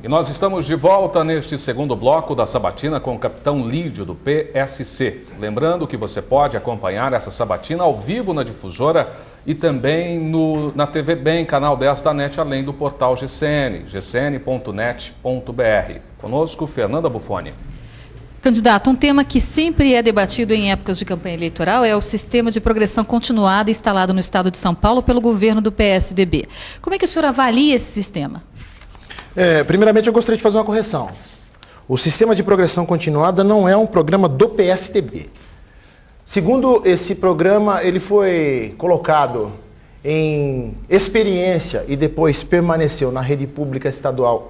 E nós estamos de volta neste segundo bloco da sabatina com o capitão Lídio, do PSC. Lembrando que você pode acompanhar essa sabatina ao vivo na difusora e também na TV Bem, canal 10 da NET, além do portal GCN, gcn.net.br. Conosco, Fernanda Buffoni. Candidato, um tema que sempre é debatido em épocas de campanha eleitoral é o sistema de progressão continuada instalado no estado de São Paulo pelo governo do PSDB. Como é que o senhor avalia esse sistema? Primeiramente, eu gostaria de fazer uma correção. O sistema de progressão continuada não é um programa do PSDB. Segundo esse programa, ele foi colocado em experiência e depois permaneceu na rede pública estadual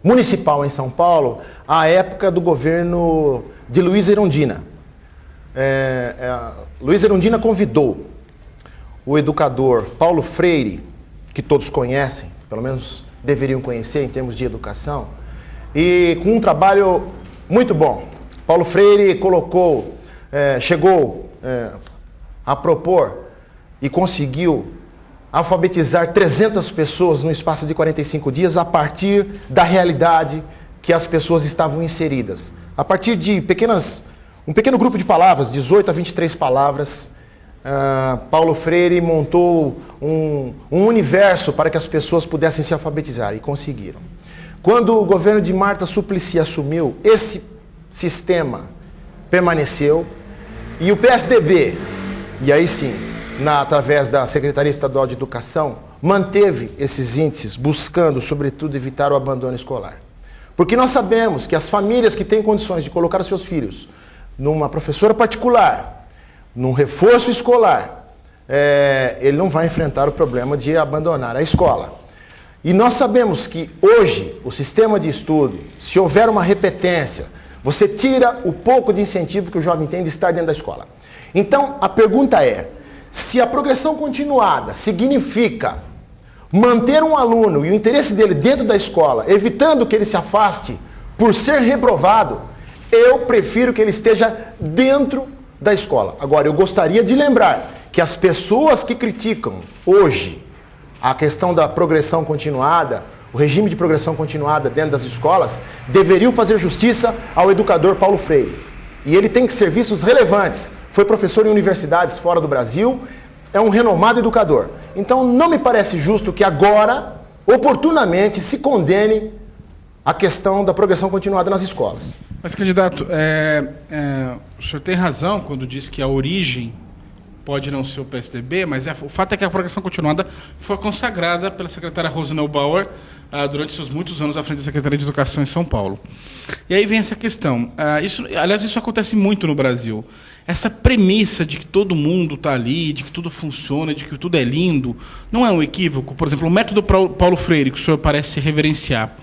municipal em São Paulo, à época do governo de Luiz Erundina. Luiz Erundina convidou o educador Paulo Freire, que todos conhecem, pelo menos deveriam conhecer em termos de educação, e com um trabalho muito bom. Paulo Freire chegou a propor e conseguiu alfabetizar 300 pessoas no espaço de 45 dias a partir da realidade que as pessoas estavam inseridas. A partir de um pequeno grupo de palavras, 18 a 23 palavras, Paulo Freire montou um universo para que as pessoas pudessem se alfabetizar, e conseguiram. Quando o governo de Marta Suplicy assumiu, esse sistema permaneceu, e o PSDB, e aí sim, através da Secretaria Estadual de Educação, manteve esses índices, buscando, sobretudo, evitar o abandono escolar. Porque nós sabemos que as famílias que têm condições de colocar os seus filhos numa professora particular, num reforço escolar, ele não vai enfrentar o problema de abandonar a escola. E nós sabemos que hoje o sistema de estudo, se houver uma repetência, você tira o pouco de incentivo que o jovem tem de estar dentro da escola. Então, a pergunta é, se a progressão continuada significa manter um aluno e o interesse dele dentro da escola, evitando que ele se afaste por ser reprovado, eu prefiro que ele esteja dentro da escola. Agora, eu gostaria de lembrar que as pessoas que criticam hoje a questão da progressão continuada, o regime de progressão continuada dentro das escolas, deveriam fazer justiça ao educador Paulo Freire. E ele tem serviços relevantes. Foi professor em universidades fora do Brasil, é um renomado educador. Então, não me parece justo que agora, oportunamente, se condene a questão da progressão continuada nas escolas. Mas, candidato, o senhor tem razão quando diz que a origem pode não ser o PSDB, mas o fato é que a progressão continuada foi consagrada pela secretária Rose Neubauer durante seus muitos anos à frente da Secretaria de Educação em São Paulo. E aí vem essa questão. Isso acontece muito no Brasil. Essa premissa de que todo mundo está ali, de que tudo funciona, de que tudo é lindo, não é um equívoco? Por exemplo, o método Paulo Freire, que o senhor parece reverenciar,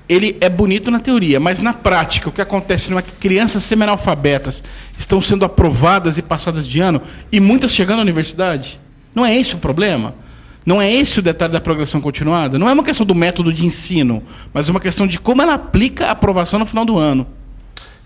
ele é bonito na teoria, mas na prática o que acontece não é que crianças semi-analfabetas estão sendo aprovadas e passadas de ano e muitas chegando à universidade? Não é esse o problema? Não é esse o detalhe da progressão continuada? Não é uma questão do método de ensino, mas uma questão de como ela aplica a aprovação no final do ano.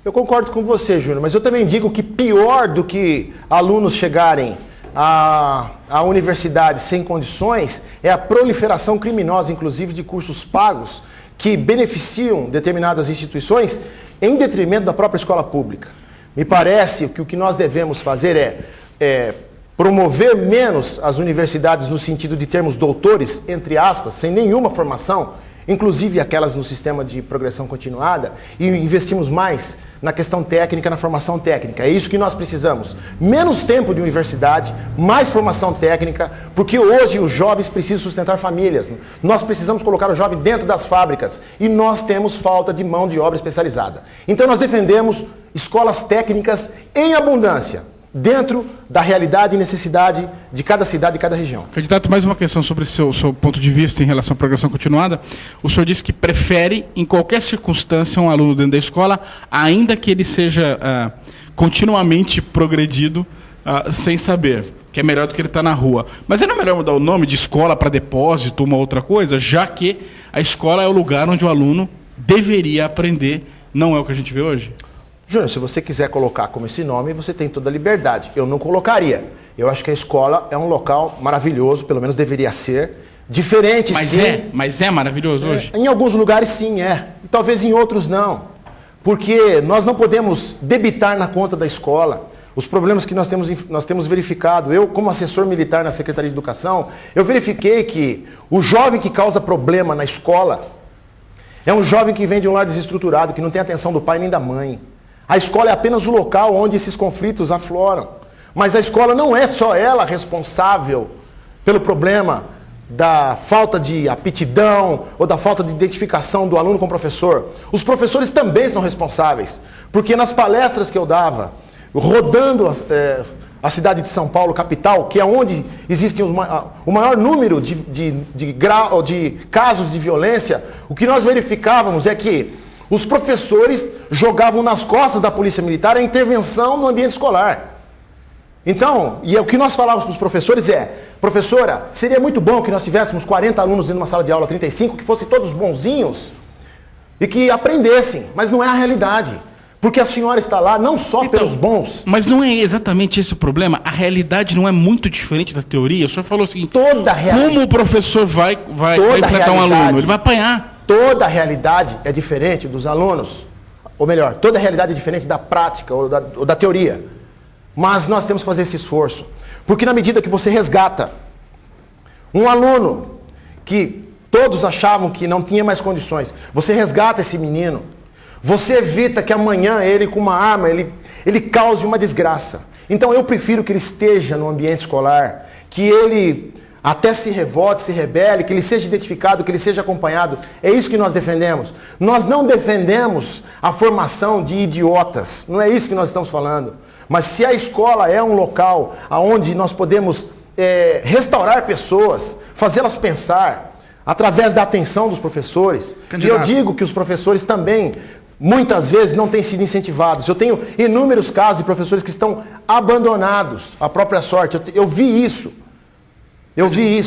Eu concordo com você, Júnior, mas eu também digo que pior do que alunos chegarem à universidade sem condições é a proliferação criminosa, inclusive de cursos pagos, que beneficiam determinadas instituições em detrimento da própria escola pública. Me parece que o que nós devemos fazer é promover menos as universidades no sentido de termos doutores, entre aspas, sem nenhuma formação, inclusive aquelas no sistema de progressão continuada, e investimos mais na questão técnica, na formação técnica. É isso que nós precisamos. Menos tempo de universidade, mais formação técnica, porque hoje os jovens precisam sustentar famílias. Nós precisamos colocar o jovem dentro das fábricas e nós temos falta de mão de obra especializada. Então nós defendemos escolas técnicas em abundância, dentro da realidade e necessidade de cada cidade e cada região. Candidato, mais uma questão sobre o seu ponto de vista em relação à progressão continuada. O senhor disse que prefere, em qualquer circunstância, um aluno dentro da escola, ainda que ele seja continuamente progredido sem saber, que é melhor do que ele estar na rua. Mas não é melhor mudar o nome de escola para depósito, uma outra coisa, já que a escola é o lugar onde o aluno deveria aprender, não é o que a gente vê hoje? Júnior, se você quiser colocar como esse nome, você tem toda a liberdade. Eu não colocaria. Eu acho que a escola é um local maravilhoso, pelo menos deveria ser, Diferente, sim. Mas é maravilhoso hoje? Em alguns lugares, sim, é. Talvez em outros, não. Porque nós não podemos debitar na conta da escola os problemas que nós temos verificado. Eu, como assessor militar na Secretaria de Educação, eu verifiquei que o jovem que causa problema na escola é um jovem que vem de um lar desestruturado, que não tem atenção do pai nem da mãe. A escola é apenas o local onde esses conflitos afloram. Mas a escola não é só ela responsável pelo problema da falta de aptidão ou da falta de identificação do aluno com o professor. Os professores também são responsáveis, porque nas palestras que eu dava, rodando a cidade de São Paulo, capital, que é onde existem o maior número de casos de violência, o que nós verificávamos é que os professores jogavam nas costas da Polícia Militar a intervenção no ambiente escolar. Então, o que nós falávamos para os professores professora, seria muito bom que nós tivéssemos 40 alunos dentro de uma sala de aula, 35, que fossem todos bonzinhos e que aprendessem, mas não é a realidade. Porque a senhora está lá não só pelos bons. Mas não é exatamente esse o problema? A realidade não é muito diferente da teoria? O senhor falou o seguinte, como o professor vai enfrentar um aluno? Ele vai apanhar. Toda a realidade é diferente dos alunos. Ou melhor, toda a realidade é diferente da prática ou da teoria. Mas nós temos que fazer esse esforço. Porque na medida que você resgata um aluno que todos achavam que não tinha mais condições, você resgata esse menino, você evita que amanhã ele com uma arma, ele cause uma desgraça. Então eu prefiro que ele esteja no ambiente escolar, que ele até se revolte, se rebele, que ele seja identificado, que ele seja acompanhado. É isso que nós defendemos. Nós não defendemos a formação de idiotas. Não é isso que nós estamos falando. Mas se a escola é um local onde nós podemos restaurar pessoas, fazê-las pensar, através da atenção dos professores. Candidato. E eu digo que os professores também, muitas vezes, não têm sido incentivados. Eu tenho inúmeros casos de professores que estão abandonados à própria sorte. Eu vi isso.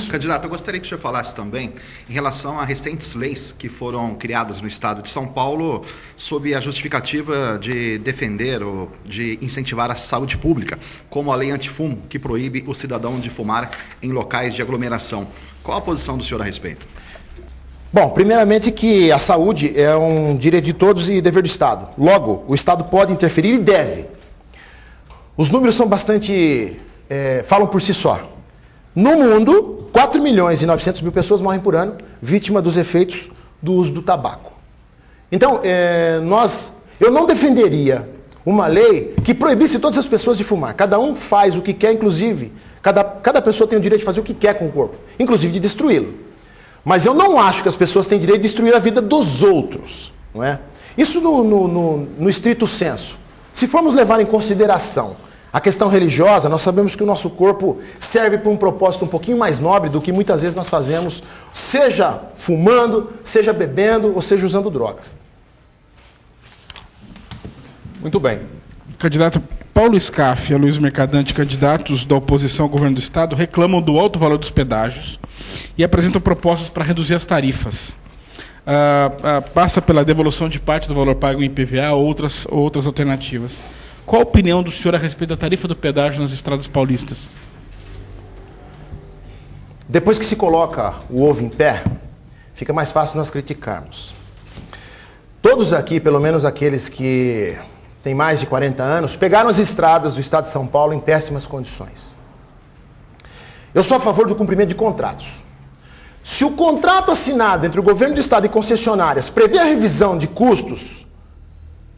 Candidato, eu gostaria que o senhor falasse também em relação a recentes leis que foram criadas no estado de São Paulo sob a justificativa de defender ou de incentivar a saúde pública, como a lei antifumo, que proíbe o cidadão de fumar em locais de aglomeração. Qual a posição do senhor a respeito? Bom, primeiramente que a saúde é um direito de todos e dever do Estado. Logo, o Estado pode interferir e deve. Os números são bastante... falam por si só. No mundo, 4.900.000 pessoas morrem por ano vítima dos efeitos do uso do tabaco. Então, eu não defenderia uma lei que proibisse todas as pessoas de fumar. Cada um faz o que quer, inclusive, cada pessoa tem o direito de fazer o que quer com o corpo, inclusive de destruí-lo. Mas eu não acho que as pessoas têm direito de destruir a vida dos outros, não é? Isso no estrito senso. Se formos levar em consideração a questão religiosa, nós sabemos que o nosso corpo serve para um propósito um pouquinho mais nobre do que muitas vezes nós fazemos, seja fumando, seja bebendo ou seja usando drogas. Muito bem. Candidato Paulo Scaff e Luiz Mercadante, candidatos da oposição ao governo do Estado, reclamam do alto valor dos pedágios e apresentam propostas para reduzir as tarifas. Passa pela devolução de parte do valor pago em IPVA ou outras alternativas. Qual a opinião do senhor a respeito da tarifa do pedágio nas estradas paulistas? Depois que se coloca o ovo em pé, fica mais fácil nós criticarmos. Todos aqui, pelo menos aqueles que têm mais de 40 anos, pegaram as estradas do estado de São Paulo em péssimas condições. Eu sou a favor do cumprimento de contratos. Se o contrato assinado entre o governo do estado e concessionárias prevê a revisão de custos,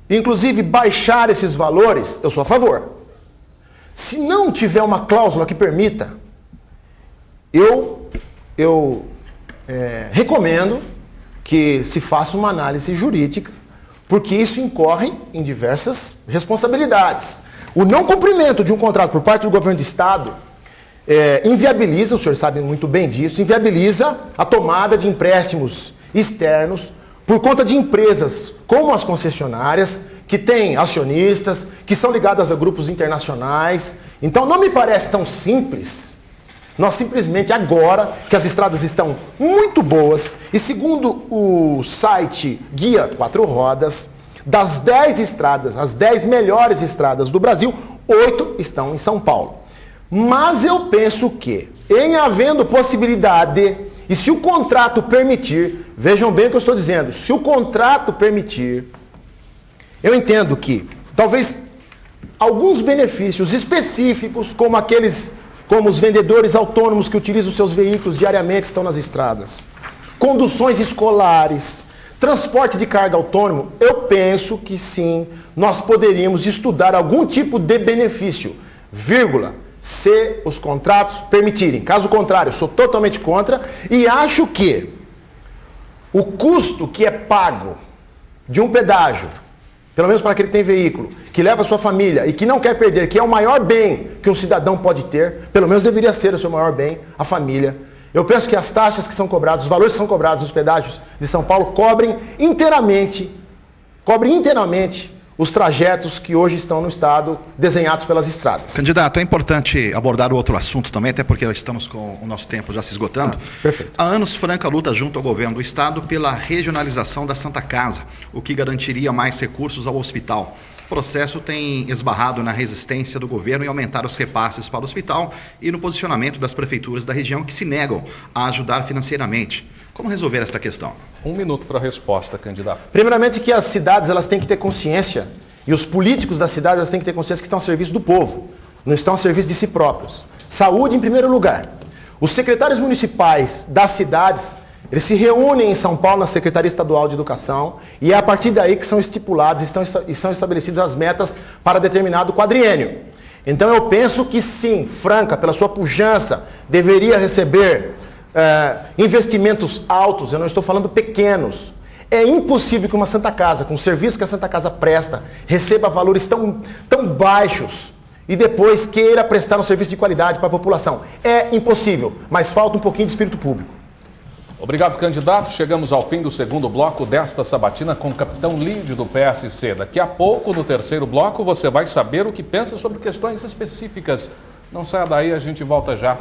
inclusive baixar esses valores, eu sou a favor. Se não tiver uma cláusula que permita, eu recomendo que se faça uma análise jurídica, porque isso incorre em diversas responsabilidades. O não cumprimento de um contrato por parte do governo do estado inviabiliza, o senhor sabe muito bem disso, inviabiliza a tomada de empréstimos externos por conta de empresas como as concessionárias, que têm acionistas, que são ligadas a grupos internacionais. Então não me parece tão simples, nós simplesmente agora, que as estradas estão muito boas, e segundo o site Guia 4 Rodas, das 10 estradas, as 10 melhores estradas do Brasil, 8 estão em São Paulo. Mas eu penso que, em havendo possibilidade E se o contrato permitir, vejam bem o que eu estou dizendo, se o contrato permitir, eu entendo que talvez alguns benefícios específicos, como os vendedores autônomos que utilizam seus veículos diariamente estão nas estradas, conduções escolares, transporte de carga autônomo, eu penso que sim, nós poderíamos estudar algum tipo de benefício, se os contratos permitirem. Caso contrário, eu sou totalmente contra e acho que o custo que é pago de um pedágio, pelo menos para aquele que tem veículo, que leva a sua família e que não quer perder, que é o maior bem que um cidadão pode ter, pelo menos deveria ser o seu maior bem, a família. Eu penso que as taxas que são cobradas, os valores que são cobrados nos pedágios de São Paulo cobrem inteiramente os trajetos que hoje estão no estado desenhados pelas estradas. Candidato, é importante abordar o outro assunto também, até porque estamos com o nosso tempo já se esgotando. Perfeito. Há anos, Franca luta junto ao governo do estado pela regionalização da Santa Casa, o que garantiria mais recursos ao hospital. O processo tem esbarrado na resistência do governo em aumentar os repasses para o hospital e no posicionamento das prefeituras da região que se negam a ajudar financeiramente. Como resolver esta questão? 1 minuto para a resposta, candidato. Primeiramente que as cidades elas têm que ter consciência, e os políticos das cidades elas têm que ter consciência que estão a serviço do povo, não estão a serviço de si próprios. Saúde em primeiro lugar. Os secretários municipais das cidades, eles se reúnem em São Paulo na Secretaria Estadual de Educação e é a partir daí que são estipulados e são estabelecidas as metas para determinado quadriênio. Então eu penso que sim, Franca, pela sua pujança, deveria receber investimentos altos, eu não estou falando pequenos. É impossível que uma Santa Casa, com o serviço que a Santa Casa presta, receba valores tão baixos e depois queira prestar um serviço de qualidade para a população. É impossível, mas falta um pouquinho de espírito público. Obrigado, candidato. Chegamos ao fim do segundo bloco desta sabatina com o capitão Lídio do PSC. Daqui a pouco, no terceiro bloco, você vai saber o que pensa sobre questões específicas. Não saia daí, a gente volta já.